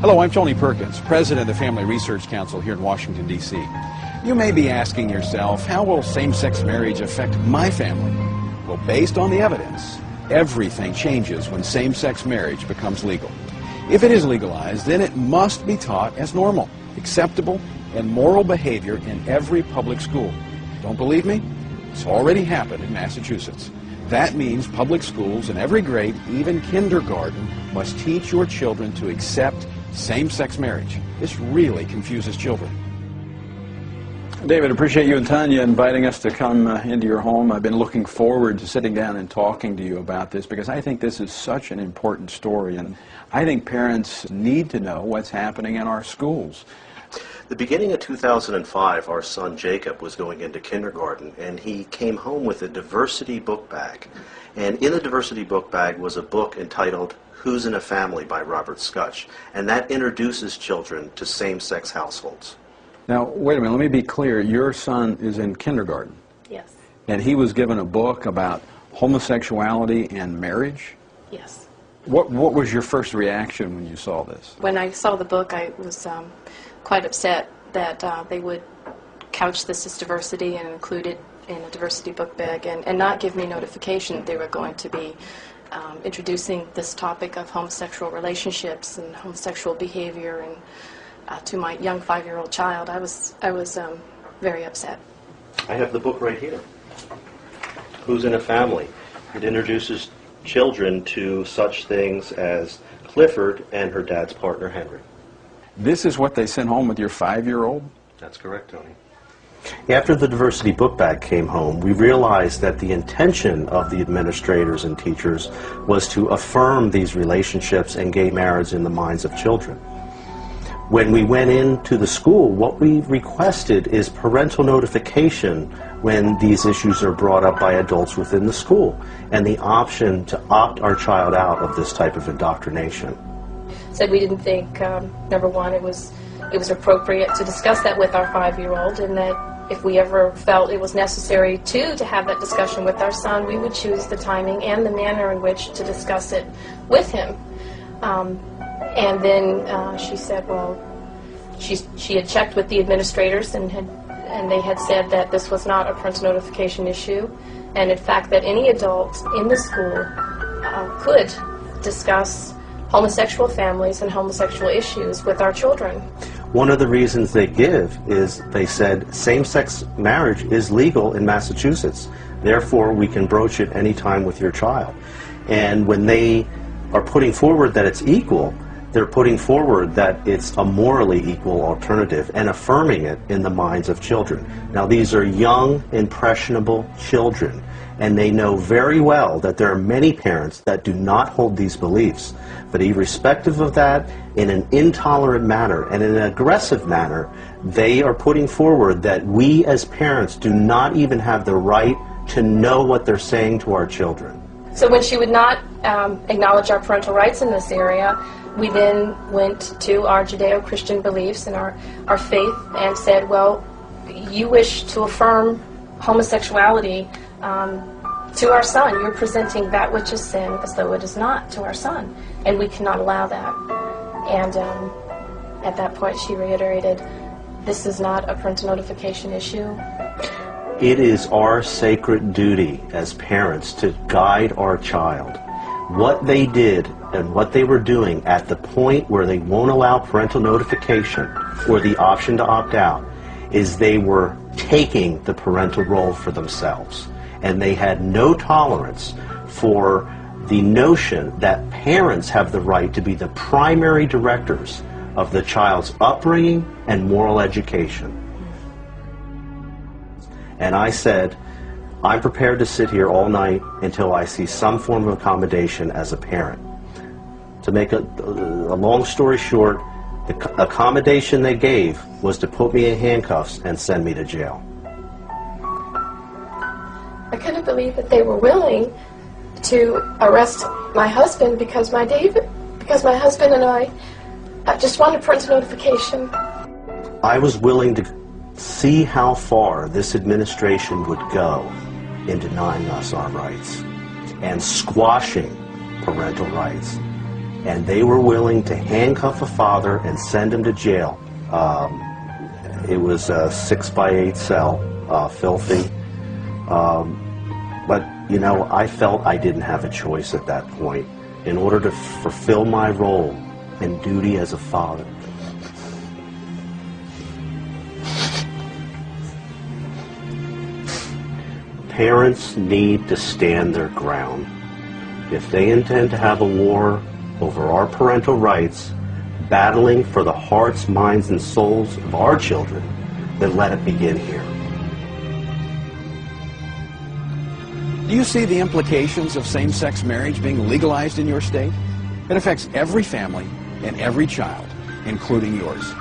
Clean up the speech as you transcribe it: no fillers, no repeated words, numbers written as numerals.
Hello, I'm Tony Perkins, President of the Family Research Council here in Washington, D.C. You may be asking yourself, how will same-sex marriage affect my family? Well, based on the evidence, everything changes when same-sex marriage becomes legal. If it is legalized, then it must be taught as normal, acceptable, and moral behavior in every public school. Don't believe me? It's already happened in Massachusetts. That means public schools in every grade, even kindergarten, must teach your children to accept same-sex marriage. This really confuses children. David, appreciate you and Tanya inviting us to come into your home. I've been looking forward to sitting down and talking to you about this because I think this is such an important story, and I think parents need to know what's happening in our schools. The beginning of 2005, our son Jacob was going into kindergarten, and he came home with a diversity book bag. And in the diversity book bag was a book entitled Who's in a Family by Robert Scutch, and that introduces children to same-sex households. Now, wait a minute, let me be clear. Your son is in kindergarten. Yes. And he was given a book about homosexuality and marriage? Yes. What was your first reaction when you saw this? When I saw the book, I was quite upset that they would couch this as diversity and include it in a diversity book bag and not give me notification that they were going to be introducing this topic of homosexual relationships and homosexual behavior and to my young 5-year-old child. I was very upset. I have the book right here. Who's in a Family? It introduces children to such things as Clifford and her dad's partner, Henry. This is what they sent home with your 5-year-old? That's correct, Tony. After the diversity book bag came home, we realized that the intention of the administrators and teachers was to affirm these relationships and gay marriage in the minds of children. When we went into the school, what we requested is parental notification when these issues are brought up by adults within the school, and the option to opt our child out of this type of indoctrination. Said we didn't think, number one, it was appropriate to discuss that with our 5-year-old, and that if we ever felt it was necessary to have that discussion with our son, we would choose the timing and the manner in which to discuss it with him. And then she said, well, she had checked with the administrators and they had said that this was not a parental notification issue, and in fact that any adult in the school could discuss homosexual families and homosexual issues with our children. One of the reasons they give is they said same-sex marriage is legal in Massachusetts, therefore we can broach it anytime with your child. And when they are putting forward that it's equal, they're putting forward that it's a morally equal alternative and affirming it in the minds of children. Now, these are young, impressionable children, and they know very well that there are many parents that do not hold these beliefs. But irrespective of that, in an intolerant manner and in an aggressive manner, they are putting forward that we as parents do not even have the right to know what they're saying to our children. So when she would not acknowledge our parental rights in this area, we then went to our Judeo-Christian beliefs and our faith and said, well, you wish to affirm homosexuality to our son. You're presenting that which is sin as though it is not to our son, and we cannot allow that. And at that point she reiterated, this is not a parental notification issue. It is our sacred duty as parents to guide our child. What they did and what they were doing at the point where they won't allow parental notification or the option to opt out is they were taking the parental role for themselves. And they had no tolerance for the notion that parents have the right to be the primary directors of the child's upbringing and moral education. And I said, I'm prepared to sit here all night until I see some form of accommodation as a parent. To make a long story short, the accommodation they gave was to put me in handcuffs and send me to jail. I couldn't believe that they were willing to arrest my husband because my husband and I just wanted parental notification. I was willing to see how far this administration would go in denying us our rights and squashing parental rights. and they were willing to handcuff a father and send him to jail. It was a 6x8 cell, filthy. But, you know, I felt I didn't have a choice at that point in order to fulfill my role and duty as a father. Parents need to stand their ground. If they intend to have a war over our parental rights, battling for the hearts, minds, and souls of our children, then let it begin here. Do you see the implications of same-sex marriage being legalized in your state? It affects every family and every child, including yours.